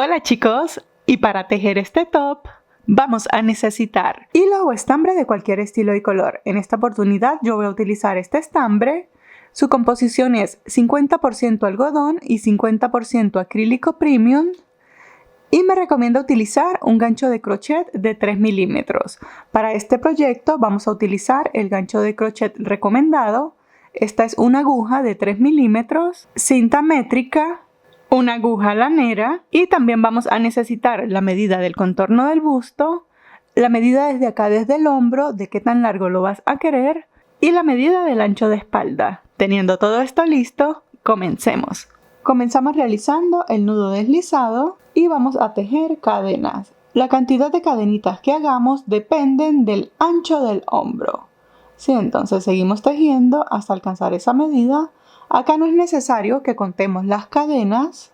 Hola chicos, y para tejer este top vamos a necesitar hilo o estambre de cualquier estilo y color. En esta oportunidad yo voy a utilizar este estambre. Su composición es 50% algodón y 50% acrílico premium. Y me recomienda utilizar un gancho de crochet de 3 milímetros. Para este proyecto vamos a utilizar el gancho de crochet recomendado. Esta es una aguja de 3 milímetros, cinta métrica, una aguja lanera y también vamos a necesitar la medida del contorno del busto, la medida desde acá, desde el hombro, de qué tan largo lo vas a querer y la medida del ancho de espalda. Teniendo todo esto listo, comencemos. Comenzamos realizando el nudo deslizado y vamos a tejer cadenas. La cantidad de cadenitas que hagamos dependen del ancho del hombro. Sí, entonces seguimos tejiendo hasta alcanzar esa medida. Acá no es necesario que contemos las cadenas.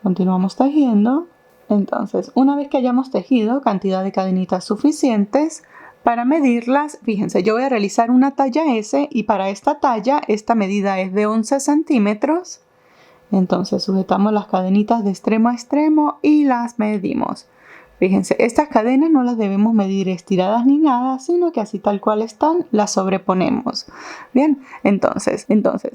Continuamos tejiendo. Entonces, una vez que hayamos tejido cantidad de cadenitas suficientes, para medirlas, fíjense, yo voy a realizar una talla S y para esta talla, esta medida es de 11 centímetros. Entonces sujetamos las cadenitas de extremo a extremo y las medimos. Fíjense, estas cadenas no las debemos medir estiradas ni nada, sino que así tal cual están, las sobreponemos. Bien, entonces,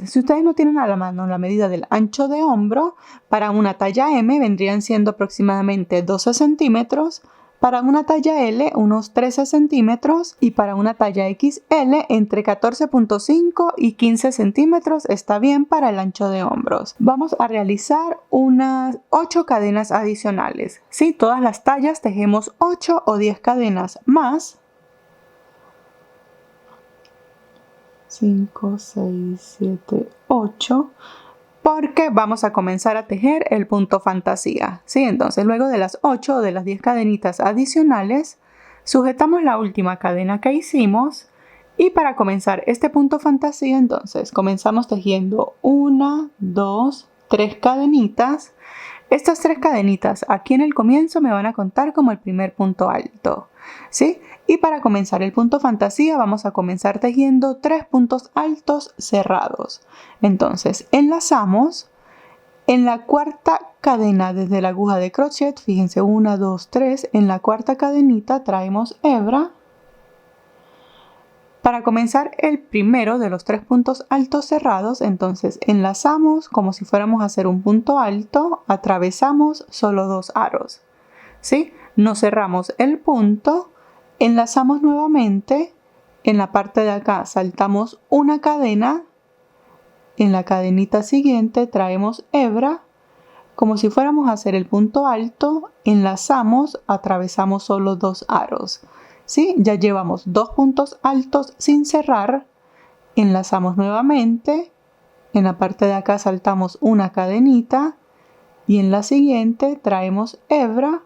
si ustedes no tienen a la mano la medida del ancho de hombro, para una talla M vendrían siendo aproximadamente 12 centímetros, para una talla L unos 13 centímetros y para una talla XL entre 14.5 y 15 centímetros está bien para el ancho de hombros. Vamos a realizar unas 8 cadenas adicionales. Sí, todas las tallas tejemos 8 o 10 cadenas más. 5, 6, 7, 8. Porque vamos a comenzar a tejer el punto fantasía. ¿Sí? Entonces luego de las 8 o de las 10 cadenitas adicionales, sujetamos la última cadena que hicimos y para comenzar este punto fantasía, entonces comenzamos tejiendo 1, 2, 3 cadenitas. Estas 3 cadenitas aquí en el comienzo me van a contar como el primer punto alto. ¿Sí? Y para comenzar el punto fantasía vamos a comenzar tejiendo 3 puntos altos cerrados. Entonces enlazamos en la cuarta cadena desde la aguja de crochet, fíjense 1, 2, 3, en la cuarta cadenita traemos hebra. Para comenzar el primero de los 3 puntos altos cerrados, entonces enlazamos como si fuéramos a hacer un punto alto, atravesamos solo 2 aros. ¿Sí? No cerramos el punto, enlazamos nuevamente, en la parte de acá saltamos una cadena, en la cadenita siguiente traemos hebra, como si fuéramos a hacer el punto alto, enlazamos, atravesamos solo 2 aros. ¿Sí? Ya llevamos 2 puntos altos sin cerrar, enlazamos nuevamente, en la parte de acá saltamos una cadenita y en la siguiente traemos hebra,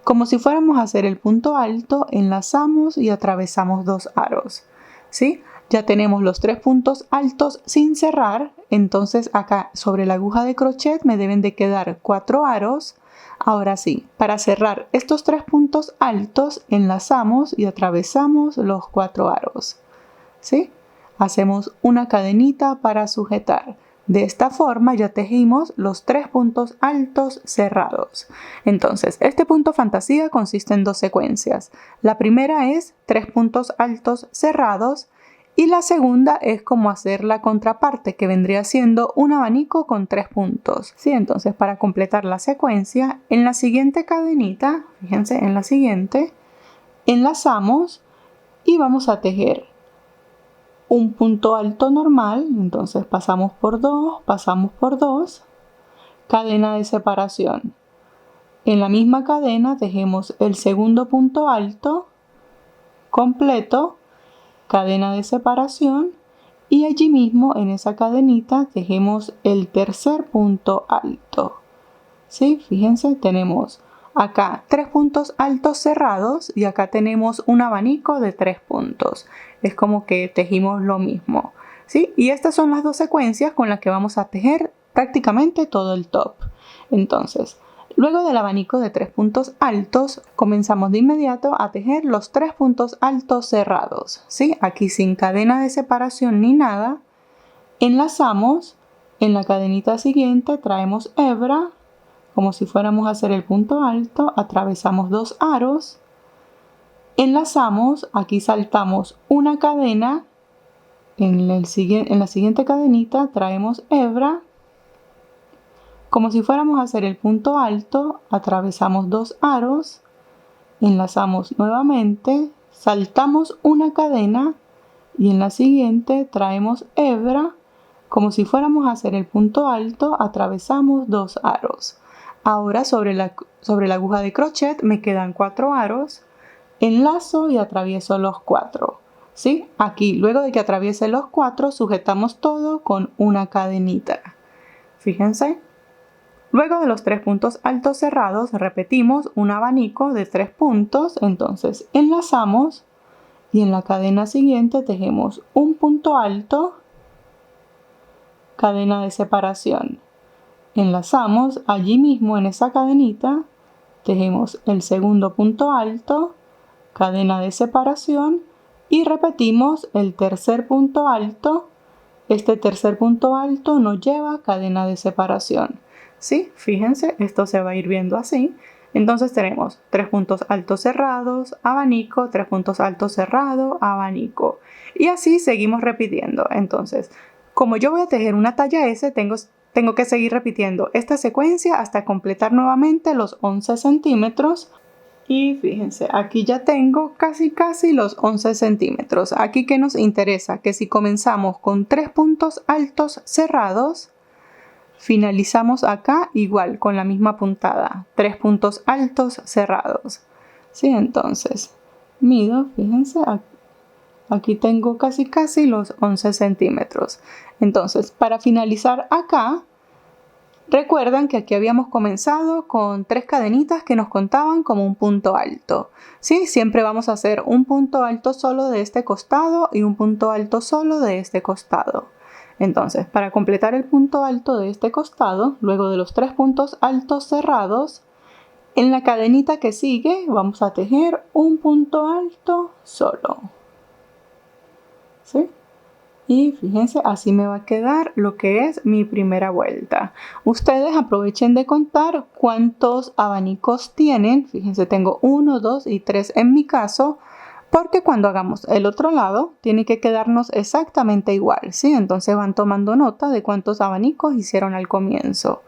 como si fuéramos a hacer el punto alto, enlazamos y atravesamos 2 aros. ¿Sí? Ya tenemos los 3 puntos altos sin cerrar, entonces acá sobre la aguja de crochet me deben de quedar 4 aros. Ahora sí, para cerrar estos 3 puntos altos enlazamos y atravesamos los 4 aros. ¿Sí? Hacemos una cadenita para sujetar. De esta forma ya tejimos los 3 puntos altos cerrados. Entonces, este punto fantasía consiste en 2 secuencias. La primera es 3 puntos altos cerrados y la segunda es como hacer la contraparte, que vendría siendo un abanico con 3 puntos. ¿Sí? Entonces, para completar la secuencia, en la siguiente cadenita, fíjense, en la siguiente, enlazamos y vamos a tejer un punto alto normal, entonces pasamos por 2, cadena de separación. En la misma cadena tejemos el segundo punto alto completo, cadena de separación y allí mismo en esa cadenita tejemos el tercer punto alto. ¿Sí? Fíjense, tenemos acá 3 puntos altos cerrados y acá tenemos un abanico de 3 puntos. Es como que tejimos lo mismo. ¿Sí? Y estas son las 2 secuencias con las que vamos a tejer prácticamente todo el top. Entonces, luego del abanico de 3 puntos altos, comenzamos de inmediato a tejer los 3 puntos altos cerrados. ¿Sí? Aquí sin cadena de separación ni nada. Enlazamos, en la cadenita siguiente traemos hebra, como si fuéramos a hacer el punto alto, atravesamos 2 aros, enlazamos, aquí saltamos una cadena, en la siguiente cadenita traemos hebra, como si fuéramos a hacer el punto alto, atravesamos 2 aros, enlazamos nuevamente, saltamos una cadena y en la siguiente traemos hebra, como si fuéramos a hacer el punto alto, atravesamos 2 aros. Ahora sobre la aguja de crochet me quedan 4 aros, enlazo y atravieso los 4. ¿Sí? Aquí, luego de que atraviese los 4, sujetamos todo con una cadenita. Fíjense. Luego de los 3 puntos altos cerrados, repetimos un abanico de 3 puntos. Entonces, enlazamos y en la cadena siguiente tejemos un punto alto, cadena de separación. Enlazamos allí mismo en esa cadenita, tejemos el segundo punto alto, cadena de separación y repetimos el tercer punto alto. Este tercer punto alto nos lleva cadena de separación. ¿Sí? Fíjense, esto se va a ir viendo así. Entonces tenemos 3 puntos altos cerrados, abanico, 3 puntos altos cerrado, abanico. Y así seguimos repitiendo. Entonces, como yo voy a tejer una talla S, tengo que seguir repitiendo esta secuencia hasta completar nuevamente los 11 centímetros. Y fíjense, aquí ya tengo casi los 11 centímetros. Aquí que nos interesa que si comenzamos con 3 puntos altos cerrados, finalizamos acá igual con la misma puntada, 3 puntos altos cerrados. ¿Sí? Entonces, mido, fíjense, aquí tengo casi los 11 centímetros. Entonces, para finalizar acá, recuerdan que aquí habíamos comenzado con 3 cadenitas que nos contaban como un punto alto. ¿Sí? Siempre vamos a hacer un punto alto solo de este costado y un punto alto solo de este costado. Entonces, para completar el punto alto de este costado, luego de los 3 puntos altos cerrados, en la cadenita que sigue vamos a tejer un punto alto solo. ¿Sí? Y fíjense, así me va a quedar lo que es mi primera vuelta. Ustedes aprovechen de contar cuántos abanicos tienen. Fíjense, tengo 1, 2 y 3 en mi caso, porque cuando hagamos el otro lado tiene que quedarnos exactamente igual, ¿sí? Entonces van tomando nota de cuántos abanicos hicieron al comienzo.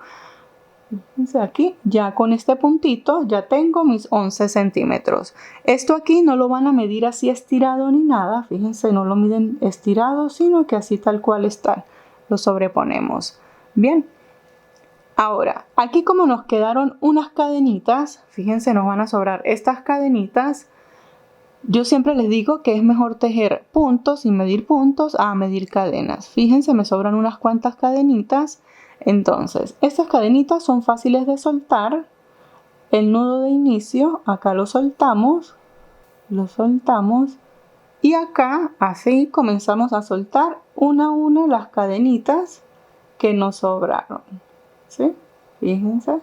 Fíjense aquí, ya con este puntito ya tengo mis 11 centímetros. Esto aquí no lo van a medir así estirado ni nada. Fíjense, no lo miden estirado, sino que así tal cual está. Lo sobreponemos. Bien. Ahora, aquí como nos quedaron unas cadenitas, fíjense, nos van a sobrar estas cadenitas. Yo siempre les digo que es mejor tejer puntos y medir puntos a medir cadenas. Fíjense, me sobran unas cuantas cadenitas. Entonces, estas cadenitas son fáciles de soltar. El nudo de inicio, acá lo soltamos y acá así comenzamos a soltar una a una las cadenitas que nos sobraron. ¿Sí? Fíjense.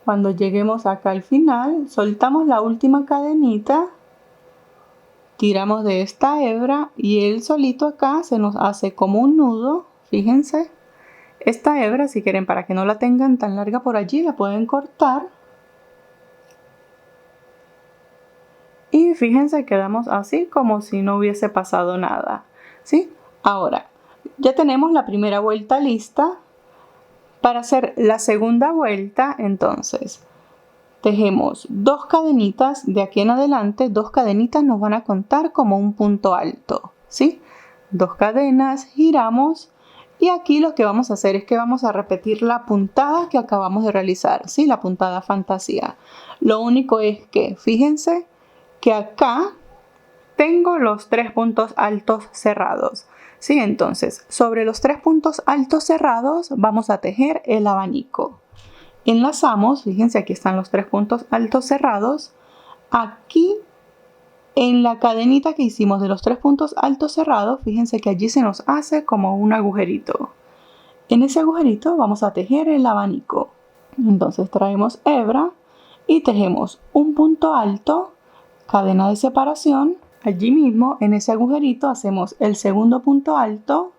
Cuando lleguemos acá al final, soltamos la última cadenita, tiramos de esta hebra y él solito acá se nos hace como un nudo. Fíjense. Esta hebra, si quieren, para que no la tengan tan larga por allí, la pueden cortar. Y fíjense, quedamos así como si no hubiese pasado nada. ¿Sí? Ahora, ya tenemos la primera vuelta lista. Para hacer la segunda vuelta, entonces, tejemos 2 cadenitas. De aquí en adelante, 2 cadenitas nos van a contar como un punto alto. ¿Sí? 2 cadenas, giramos. Y aquí lo que vamos a hacer es que vamos a repetir la puntada que acabamos de realizar, ¿sí? La puntada fantasía. Lo único es que, fíjense, que acá tengo los 3 puntos altos cerrados, ¿sí? Entonces, sobre los 3 puntos altos cerrados vamos a tejer el abanico. Enlazamos, fíjense, aquí están los 3 puntos altos cerrados. Aquí en la cadenita que hicimos de los 3 puntos altos cerrados, fíjense que allí se nos hace como un agujerito. En ese agujerito vamos a tejer el abanico. Entonces traemos hebra y tejemos un punto alto, cadena de separación. Allí mismo en ese agujerito hacemos el segundo punto alto,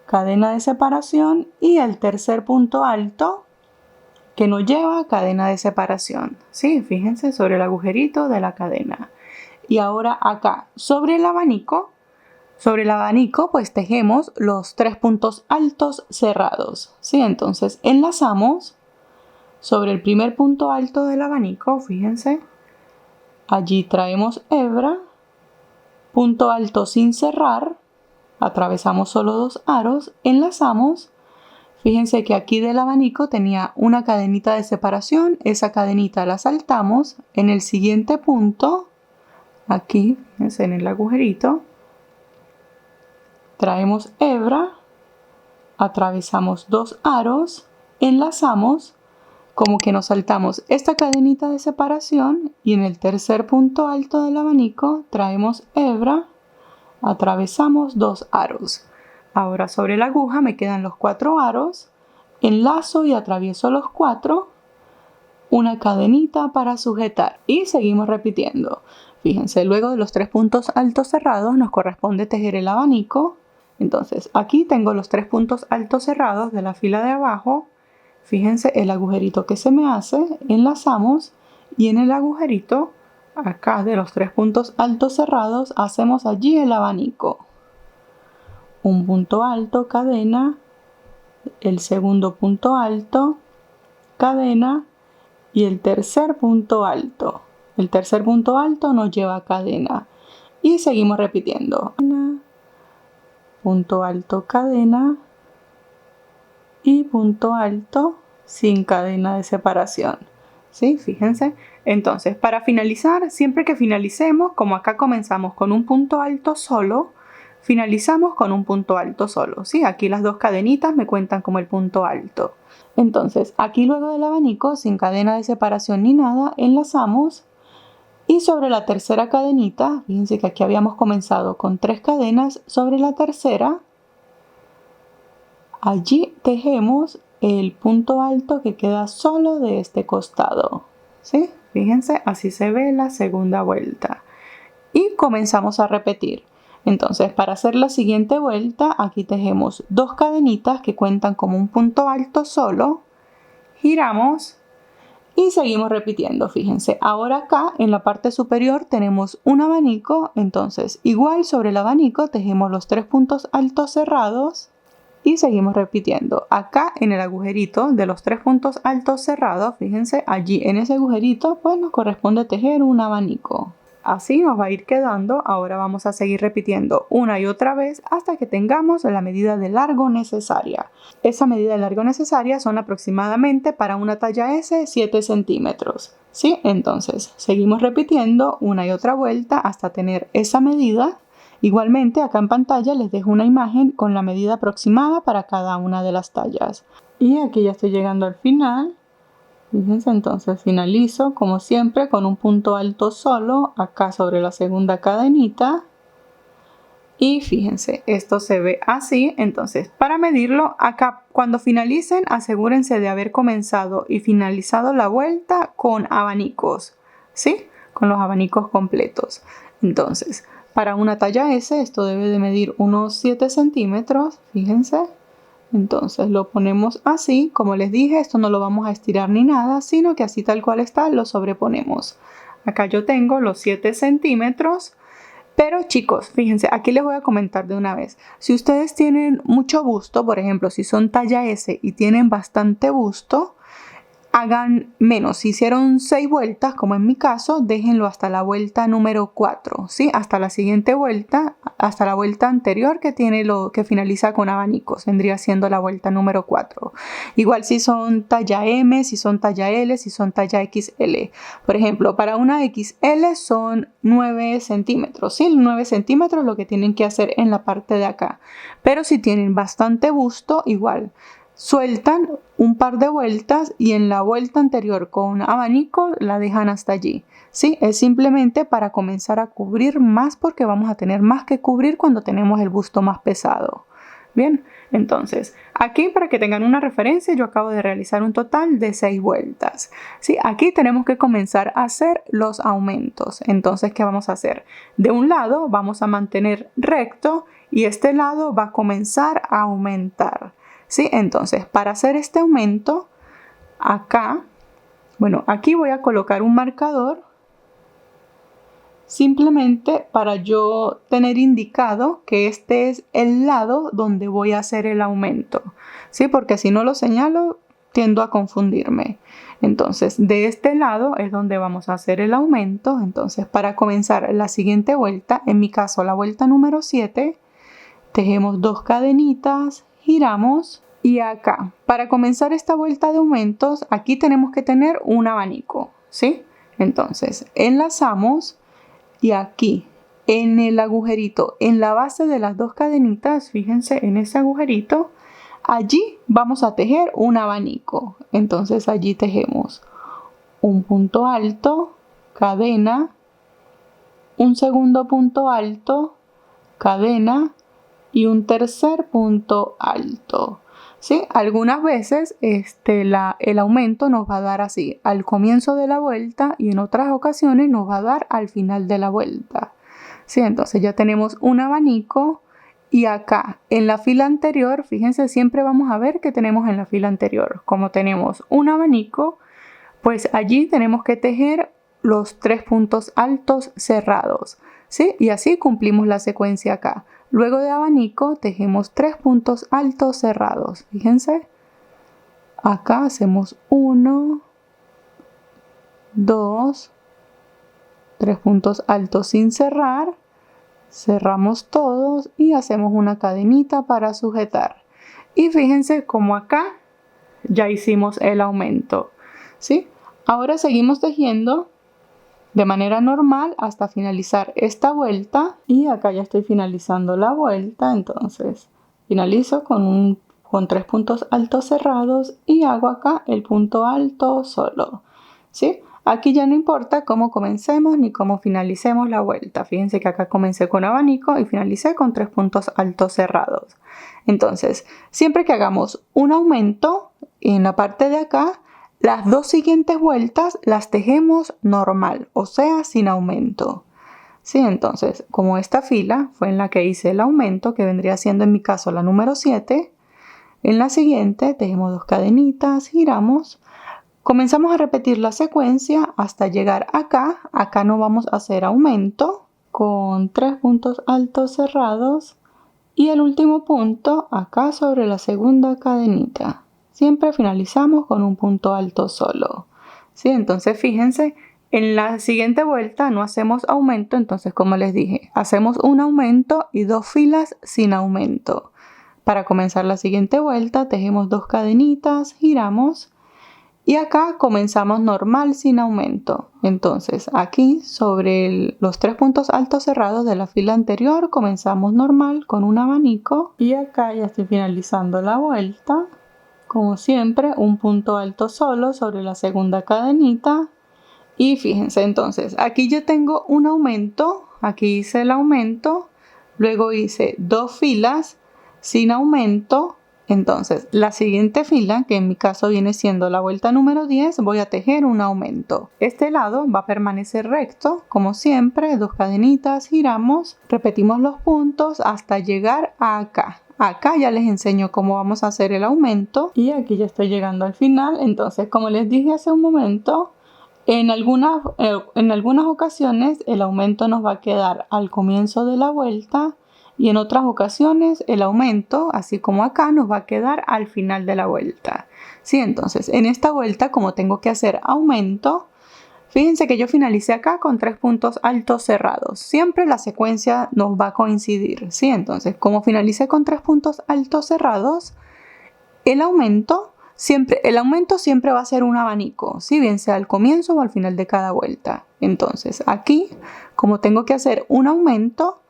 cadena de separación y el tercer punto alto, que no lleva cadena de separación. ¿Sí? Fíjense sobre el agujerito de la cadena. Y ahora acá, sobre el abanico pues tejemos los 3 puntos altos cerrados. ¿Sí? Entonces enlazamos sobre el primer punto alto del abanico, fíjense. Allí traemos hebra, punto alto sin cerrar, atravesamos solo 2 aros, enlazamos. Fíjense que aquí del abanico tenía una cadenita de separación, esa cadenita la saltamos. En el siguiente punto, aquí, fíjense en el agujerito, traemos hebra, atravesamos 2 aros, enlazamos, como que nos saltamos esta cadenita de separación y en el tercer punto alto del abanico traemos hebra, atravesamos 2 aros. Ahora sobre la aguja me quedan los 4 aros, enlazo y atravieso los 4, una cadenita para sujetar y seguimos repitiendo. Fíjense, luego de los 3 puntos altos cerrados nos corresponde tejer el abanico. Entonces aquí tengo los 3 puntos altos cerrados de la fila de abajo. Fíjense el agujerito que se me hace, enlazamos y en el agujerito acá de los 3 puntos altos cerrados hacemos allí el abanico. Un punto alto, cadena, el segundo punto alto, cadena y el tercer punto alto. El tercer punto alto nos lleva cadena y seguimos repitiendo. Punto alto, cadena y punto alto sin cadena de separación. ¿Sí? Fíjense. Entonces, para finalizar, siempre que finalicemos, como acá comenzamos con un punto alto solo, finalizamos con un punto alto solo. ¿Sí? Aquí las 2 cadenitas me cuentan como el punto alto. Entonces, aquí luego del abanico, sin cadena de separación ni nada, enlazamos y sobre la tercera cadenita, fíjense que aquí habíamos comenzado con 3 cadenas, sobre la tercera, allí tejemos el punto alto que queda solo de este costado. ¿Sí? Fíjense, así se ve la segunda vuelta. Y comenzamos a repetir. Entonces, para hacer la siguiente vuelta, aquí tejemos 2 cadenitas que cuentan como un punto alto solo. Giramos y seguimos repitiendo. Fíjense, ahora acá en la parte superior tenemos un abanico. Entonces, igual sobre el abanico tejemos los 3 puntos altos cerrados. Y seguimos repitiendo. Acá en el agujerito de los 3 puntos altos cerrados, fíjense, allí en ese agujerito pues nos corresponde tejer un abanico. Así nos va a ir quedando. Ahora vamos a seguir repitiendo una y otra vez hasta que tengamos la medida de largo necesaria. Esa medida de largo necesaria son aproximadamente para una talla S 7 centímetros. ¿Sí? Entonces seguimos repitiendo una y otra vuelta hasta tener esa medida. Igualmente acá en pantalla les dejo una imagen con la medida aproximada para cada una de las tallas. Y aquí ya estoy llegando al final. Fíjense, entonces finalizo como siempre con un punto alto solo acá sobre la segunda cadenita. Y fíjense, esto se ve así. Entonces para medirlo acá cuando finalicen asegúrense de haber comenzado y finalizado la vuelta con abanicos. ¿Sí? Con los abanicos completos. Entonces para una talla S esto debe de medir unos 7 centímetros, fíjense. Entonces lo ponemos así, como les dije, esto no lo vamos a estirar ni nada, sino que así tal cual está lo sobreponemos. Acá yo tengo los 7 centímetros, pero chicos, fíjense, aquí les voy a comentar de una vez. Si ustedes tienen mucho busto, por ejemplo, si son talla S y tienen bastante busto, hagan menos. Si hicieron 6 vueltas, como en mi caso, déjenlo hasta la vuelta número 4, ¿sí? Hasta la siguiente vuelta, hasta la vuelta anterior que tiene lo que finaliza con abanicos, vendría siendo la vuelta número 4. Igual si son talla M, si son talla L, si son talla XL. Por ejemplo, para una XL son 9 centímetros, ¿sí? 9 centímetros lo que tienen que hacer en la parte de acá. Pero si tienen bastante busto, igual. Sueltan un par de vueltas y en la vuelta anterior con abanico la dejan hasta allí. ¿Sí? Es simplemente para comenzar a cubrir más porque vamos a tener más que cubrir cuando tenemos el busto más pesado. Bien, entonces aquí para que tengan una referencia yo acabo de realizar un total de 6 vueltas. ¿Sí? Aquí tenemos que comenzar a hacer los aumentos. Entonces, ¿qué vamos a hacer? De un lado vamos a mantener recto y este lado va a comenzar a aumentar. ¿Sí? Entonces, para hacer este aumento, acá, bueno, aquí voy a colocar un marcador simplemente para yo tener indicado que este es el lado donde voy a hacer el aumento, ¿sí? Porque si no lo señalo, tiendo a confundirme. Entonces, de este lado es donde vamos a hacer el aumento. Entonces, para comenzar la siguiente vuelta, en mi caso la vuelta número 7, tejemos 2 cadenitas, giramos y acá, para comenzar esta vuelta de aumentos, aquí tenemos que tener un abanico, ¿sí? Entonces, enlazamos. Y aquí, en el agujerito, en la base de las 2 cadenitas, fíjense en ese agujerito, allí vamos a tejer un abanico. Entonces allí tejemos un punto alto, cadena, un segundo punto alto, cadena y un tercer punto alto. ¿Sí? Algunas veces el aumento nos va a dar así al comienzo de la vuelta y en otras ocasiones nos va a dar al final de la vuelta. ¿Sí? Entonces ya tenemos un abanico y acá en la fila anterior, fíjense, siempre vamos a ver que tenemos en la fila anterior. Como tenemos un abanico, pues allí tenemos que tejer los 3 puntos altos cerrados. ¿Sí? Y así cumplimos la secuencia acá. Luego de abanico tejemos 3 puntos altos cerrados. Fíjense, acá hacemos 1, 2, 3 puntos altos sin cerrar, cerramos todos y hacemos una cadenita para sujetar. Y fíjense como acá ya hicimos el aumento, ¿sí? Ahora seguimos tejiendo de manera normal hasta finalizar esta vuelta y acá ya estoy finalizando la vuelta. Entonces finalizo con 3 puntos altos cerrados y hago acá el punto alto solo, ¿sí? Aquí ya no importa cómo comencemos ni cómo finalicemos la vuelta. Fíjense que acá comencé con abanico y finalicé con 3 puntos altos cerrados. Entonces, siempre que hagamos un aumento en la parte de acá, las 2 siguientes vueltas las tejemos normal, o sea, sin aumento. Sí, entonces, como esta fila fue en la que hice el aumento, que vendría siendo en mi caso la número 7, en la siguiente tejemos 2 cadenitas, giramos, comenzamos a repetir la secuencia hasta llegar acá. Acá no vamos a hacer aumento con 3 puntos altos cerrados y el último punto acá sobre la segunda cadenita. Siempre finalizamos con un punto alto solo, ¿sí? Entonces fíjense, en la siguiente vuelta no hacemos aumento, entonces como les dije, hacemos un aumento y 2 filas sin aumento. Para comenzar la siguiente vuelta tejemos 2 cadenitas, giramos y acá comenzamos normal sin aumento. Entonces aquí sobre los 3 puntos altos cerrados de la fila anterior comenzamos normal con un abanico y acá ya estoy finalizando la vuelta. Como siempre, un punto alto solo sobre la segunda cadenita. Y fíjense, entonces, aquí yo tengo un aumento. Aquí hice el aumento. Luego hice 2 filas sin aumento. Entonces, la siguiente fila, que en mi caso viene siendo la vuelta número 10, voy a tejer un aumento. Este lado va a permanecer recto, como siempre, 2 cadenitas, giramos, repetimos los puntos hasta llegar a acá. Acá ya les enseño cómo vamos a hacer el aumento y aquí ya estoy llegando al final. Entonces, como les dije hace un momento, en algunas ocasiones el aumento nos va a quedar al comienzo de la vuelta y en otras ocasiones el aumento, así como acá, nos va a quedar al final de la vuelta. Sí, entonces en esta vuelta, como tengo que hacer aumento, fíjense que yo finalicé acá con 3 puntos altos cerrados. Siempre la secuencia nos va a coincidir, ¿sí? Entonces, como finalicé con 3 puntos altos cerrados, el aumento siempre va a ser un abanico, ¿sí? Bien sea al comienzo o al final de cada vuelta. Entonces, aquí, como tengo que hacer un aumento,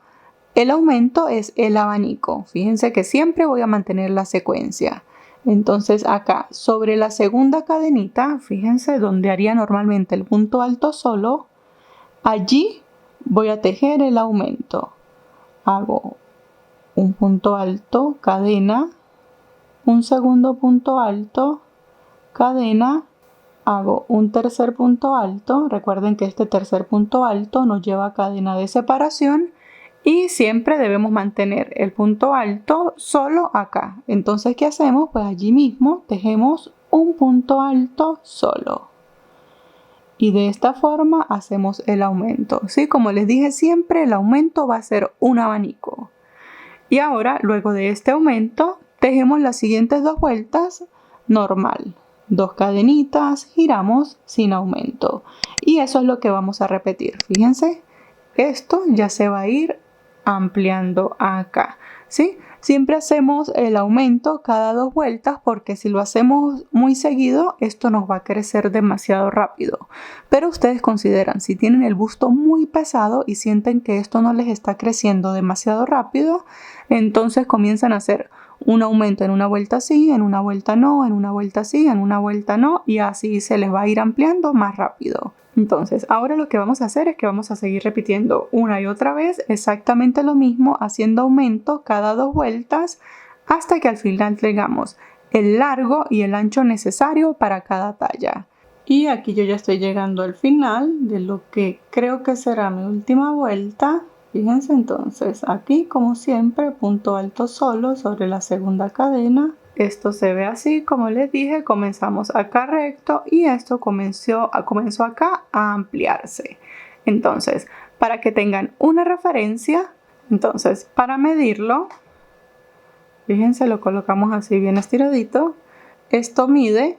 el aumento es el abanico. Fíjense que siempre voy a mantener la secuencia. Entonces acá sobre la segunda cadenita, fíjense donde haría normalmente el punto alto solo, allí voy a tejer el aumento. Hago un punto alto, cadena, un segundo punto alto, cadena, hago un tercer punto alto. Recuerden que este tercer punto alto nos lleva a cadena de separación y siempre debemos mantener el punto alto solo acá. Entonces, ¿qué hacemos? Pues allí mismo tejemos un punto alto solo. Y de esta forma hacemos el aumento, ¿sí? Como les dije siempre, el aumento va a ser un abanico. Y ahora, luego de este aumento, tejemos las siguientes 2 vueltas normal. 2 cadenitas, giramos sin aumento. Y eso es lo que vamos a repetir. Fíjense, esto ya se va a ir ampliando acá, ¿sí? Siempre hacemos el aumento cada 2 vueltas porque si lo hacemos muy seguido, esto nos va a crecer demasiado rápido. Pero ustedes consideran, si tienen el busto muy pesado y sienten que esto no les está creciendo demasiado rápido, entonces comienzan a hacer un aumento en una vuelta sí, en una vuelta no, en una vuelta sí, en una vuelta no, y así se les va a ir ampliando más rápido. Entonces, ahora lo que vamos a hacer es que vamos a seguir repitiendo una y otra vez exactamente lo mismo, haciendo aumento cada 2 vueltas hasta que al final tengamos el largo y el ancho necesario para cada talla. Y aquí yo ya estoy llegando al final de lo que creo que será mi última vuelta. Fíjense, entonces aquí como siempre punto alto solo sobre la segunda cadena. Esto se ve así, como les dije, comenzamos acá recto y esto comenzó acá a ampliarse. Entonces, para que tengan una referencia, entonces para medirlo, fíjense, lo colocamos así bien estiradito. Esto mide,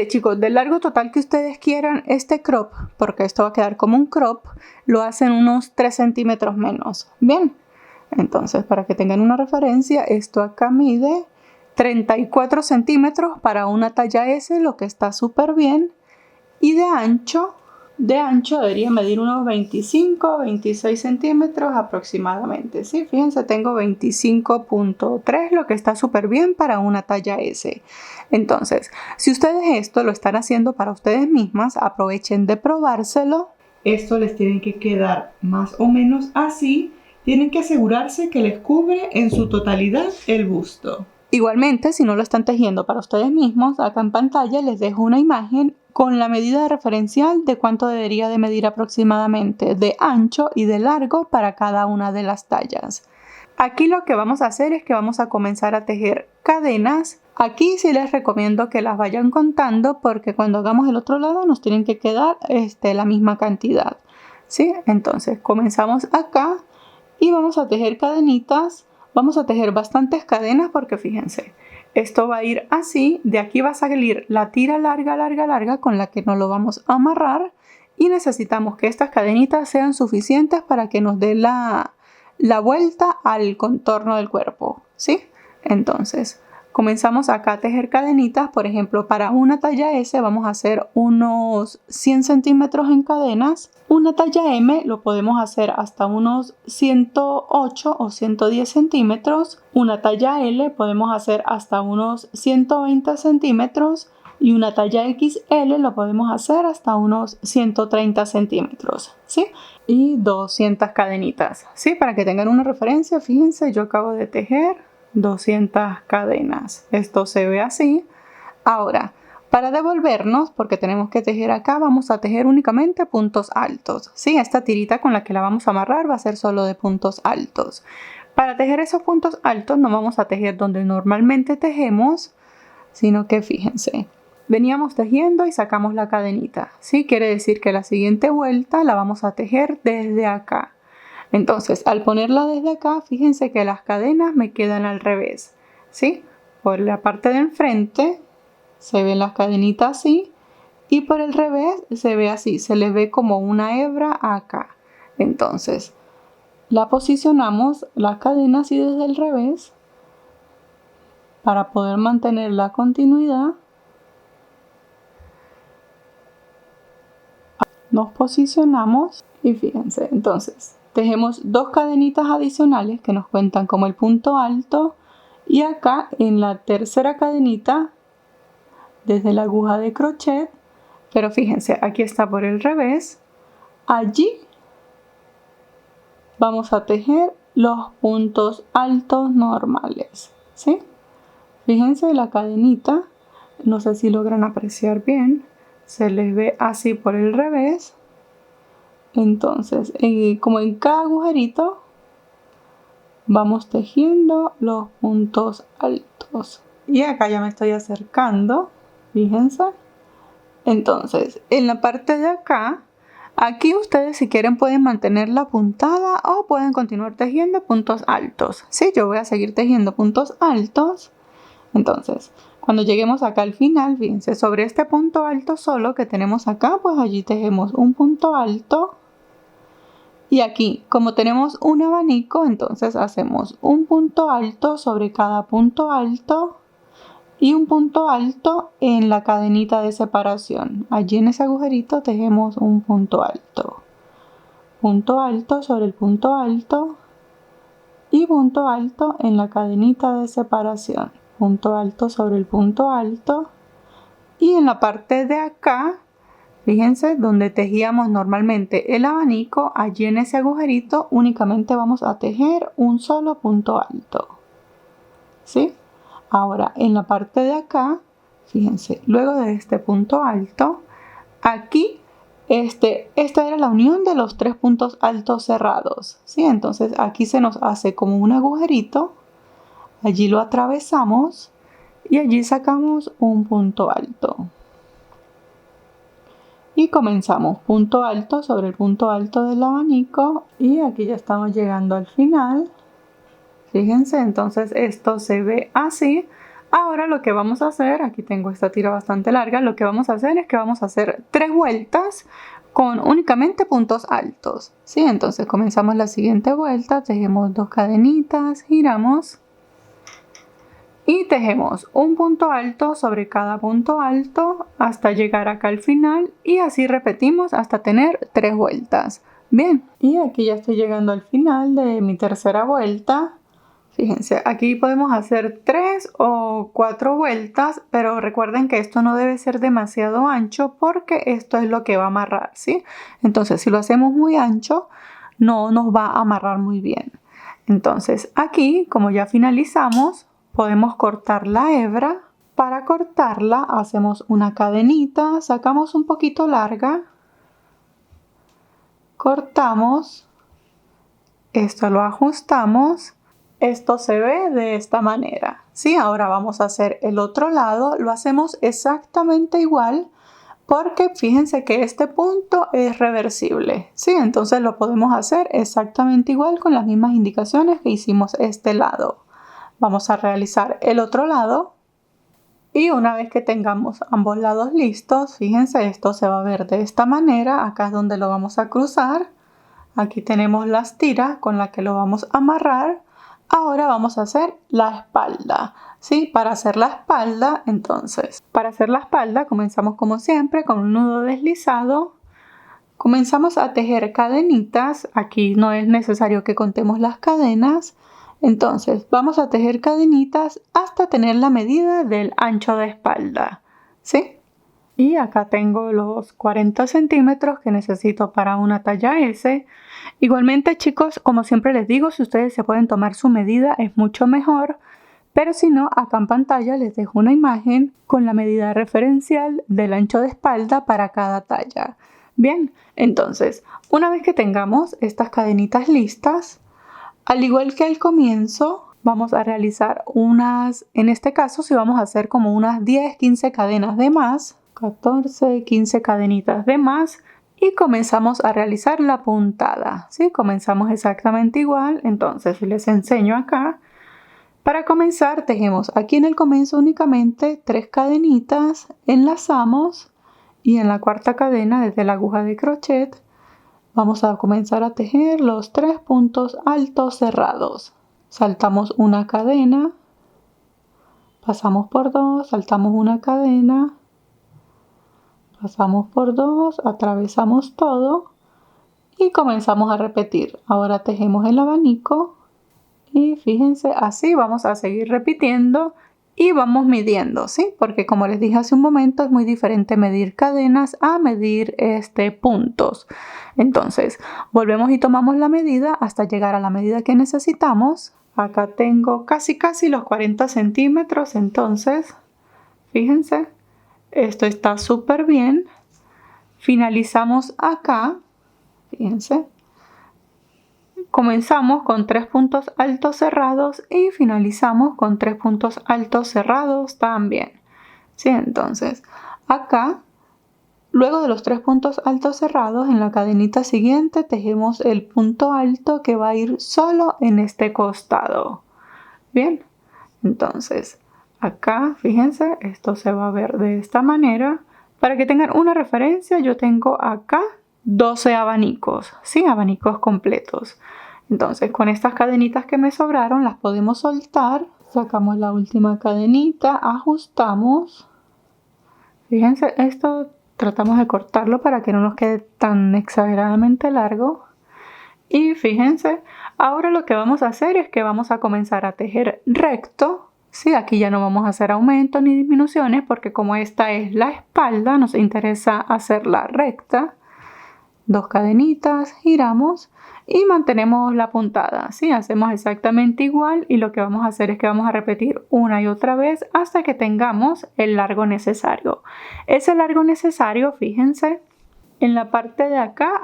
chicos, del largo total que ustedes quieran, este crop, porque esto va a quedar como un crop, lo hacen unos 3 centímetros menos. Bien, entonces para que tengan una referencia, esto acá mide 34 centímetros para una talla S, lo que está súper bien. Y de ancho debería medir unos 25, 26 centímetros aproximadamente. ¿Sí? Fíjense, tengo 25.3, lo que está súper bien para una talla S. Entonces, si ustedes esto lo están haciendo para ustedes mismas, aprovechen de probárselo. Esto les tiene que quedar más o menos así. Tienen que asegurarse que les cubre en su totalidad el busto. Igualmente, si no lo están tejiendo para ustedes mismos, acá en pantalla les dejo una imagen con la medida referencial de cuánto debería de medir aproximadamente de ancho y de largo para cada una de las tallas. Aquí lo que vamos a hacer es que vamos a comenzar a tejer cadenas. Aquí sí les recomiendo que las vayan contando porque cuando hagamos el otro lado nos tienen que quedar la misma cantidad, ¿sí? Entonces comenzamos acá y vamos a tejer cadenitas. Vamos a tejer bastantes cadenas porque fíjense, esto va a ir así, de aquí va a salir la tira larga con la que nos lo vamos a amarrar y necesitamos que estas cadenitas sean suficientes para que nos dé la vuelta al contorno del cuerpo, ¿sí? Entonces, comenzamos acá a tejer cadenitas, por ejemplo, para una talla S vamos a hacer unos 100 centímetros en cadenas. Una talla M lo podemos hacer hasta unos 108 o 110 centímetros. Una talla L podemos hacer hasta unos 120 centímetros. Y una talla XL lo podemos hacer hasta unos 130 centímetros, ¿sí? Y 200 cadenitas, ¿sí? Para que tengan una referencia, fíjense, yo acabo de tejer 200 cadenas. Esto se ve así. Ahora, para devolvernos, porque tenemos que tejer acá, vamos a tejer únicamente puntos altos, ¿sí? Esta tirita con la que la vamos a amarrar va a ser solo de puntos altos. Para tejer esos puntos altos no vamos a tejer donde normalmente tejemos, sino que fíjense, veníamos tejiendo y sacamos la cadenita, ¿sí? Quiere decir que la siguiente vuelta la vamos a tejer desde acá. Entonces, al ponerla desde acá, fíjense que las cadenas me quedan al revés, ¿sí? Por la parte de enfrente se ven las cadenitas así y por el revés se ve así, se les ve como una hebra acá. Entonces, la posicionamos la cadena así desde el revés para poder mantener la continuidad. Nos posicionamos y fíjense, entonces tejemos 2 cadenitas adicionales que nos cuentan como el punto alto y acá en la tercera cadenita desde la aguja de crochet, pero fíjense, aquí está por el revés, allí vamos a tejer los puntos altos normales, ¿sí? Fíjense la cadenita, no sé si logran apreciar bien, se les ve así por el revés. Entonces, como en cada agujerito, vamos tejiendo los puntos altos. Y acá ya me estoy acercando, fíjense. Entonces, en la parte de acá, aquí ustedes si quieren pueden mantener la puntada o pueden continuar tejiendo puntos altos. Sí, yo voy a seguir tejiendo puntos altos. Entonces, cuando lleguemos acá al final, fíjense, sobre este punto alto solo que tenemos acá, pues allí tejemos un punto alto. Y aquí, como tenemos un abanico, entonces hacemos un punto alto sobre cada punto alto y un punto alto en la cadenita de separación. Allí en ese agujerito tejemos un punto alto sobre el punto alto y punto alto en la cadenita de separación, punto alto sobre el punto alto. Y en la parte de acá, fíjense, donde tejíamos normalmente el abanico, allí en ese agujerito únicamente vamos a tejer un solo punto alto, ¿sí? Ahora, en la parte de acá, fíjense, luego de este punto alto, aquí, esta era la unión de los 3 puntos altos cerrados, ¿sí? Entonces, aquí se nos hace como un agujerito, allí lo atravesamos y allí sacamos un punto alto. Y comenzamos punto alto sobre el punto alto del abanico y aquí ya estamos llegando al final. Fíjense, entonces esto se ve así. Ahora lo que vamos a hacer, aquí tengo esta tira bastante larga, lo que vamos a hacer es que vamos a hacer 3 vueltas con únicamente puntos altos, ¿sí? Entonces comenzamos la siguiente vuelta, tejemos 2 cadenitas, giramos y tejemos un punto alto sobre cada punto alto hasta llegar acá al final y así repetimos hasta tener 3 vueltas. Bien, y aquí ya estoy llegando al final de mi tercera vuelta. Fíjense, aquí podemos hacer 3 o 4 vueltas, pero recuerden que esto no debe ser demasiado ancho porque esto es lo que va a amarrar, ¿sí? Entonces, si lo hacemos muy ancho, no nos va a amarrar muy bien. Entonces, aquí, como ya finalizamos, podemos cortar la hebra. Para cortarla, hacemos una cadenita, sacamos un poquito larga, cortamos, esto lo ajustamos. Esto se ve de esta manera, ¿sí? Ahora vamos a hacer el otro lado, lo hacemos exactamente igual porque fíjense que este punto es reversible, ¿sí? Entonces lo podemos hacer exactamente igual con las mismas indicaciones que hicimos este lado. Vamos a realizar el otro lado y una vez que tengamos ambos lados listos, fíjense, esto se va a ver de esta manera, acá es donde lo vamos a cruzar, aquí tenemos las tiras con las que lo vamos a amarrar. Ahora vamos a hacer la espalda, ¿sí? Para hacer la espalda, entonces, para hacer la espalda comenzamos como siempre con un nudo deslizado. Comenzamos a tejer cadenitas, aquí no es necesario que contemos las cadenas. Entonces, vamos a tejer cadenitas hasta tener la medida del ancho de espalda, ¿sí? Y acá tengo los 40 centímetros que necesito para una talla S. Igualmente, chicos, como siempre les digo, si ustedes se pueden tomar su medida es mucho mejor. Pero si no, acá en pantalla les dejo una imagen con la medida referencial del ancho de espalda para cada talla. Bien, entonces, una vez que tengamos estas cadenitas listas, al igual que al comienzo, vamos a realizar en este caso, si vamos a hacer como unas 10-15 cadenas de más, 14-15 cadenitas de más y comenzamos a realizar la puntada, ¿sí? Comenzamos exactamente igual, entonces les enseño acá. Para comenzar tejemos aquí en el comienzo únicamente 3 cadenitas, enlazamos y en la cuarta cadena desde la aguja de crochet vamos a comenzar a tejer los 3 puntos altos cerrados. Saltamos una cadena, pasamos por 2, saltamos una cadena, pasamos por 2, atravesamos todo y comenzamos a repetir. Ahora tejemos el abanico y fíjense, así vamos a seguir repitiendo y vamos midiendo, ¿sí? Porque como les dije hace un momento, es muy diferente medir cadenas a medir puntos. Entonces, volvemos y tomamos la medida hasta llegar a la medida que necesitamos. Acá tengo casi los 40 centímetros, entonces, fíjense. Esto está súper bien. Finalizamos acá, fíjense, Comenzamos con 3 puntos altos cerrados y finalizamos con 3 puntos altos cerrados también. ¿Sí? Entonces, acá, luego de los 3 puntos altos cerrados, en la cadenita siguiente tejemos el punto alto que va a ir solo en este costado. Bien, entonces, acá, fíjense, esto se va a ver de esta manera. Para que tengan una referencia, yo tengo acá 12 abanicos, ¿sí? Abanicos completos. Entonces, con estas cadenitas que me sobraron, las podemos soltar. Sacamos la última cadenita, ajustamos. Fíjense, esto tratamos de cortarlo para que no nos quede tan exageradamente largo. Y fíjense, ahora lo que vamos a hacer es que vamos a comenzar a tejer recto. Sí, aquí ya no vamos a hacer aumentos ni disminuciones porque como esta es la espalda, nos interesa hacerla recta. 2 cadenitas, giramos y mantenemos la puntada. ¿Sí? Hacemos exactamente igual y lo que vamos a hacer es que vamos a repetir una y otra vez hasta que tengamos el largo necesario. Ese largo necesario, fíjense, en la parte de acá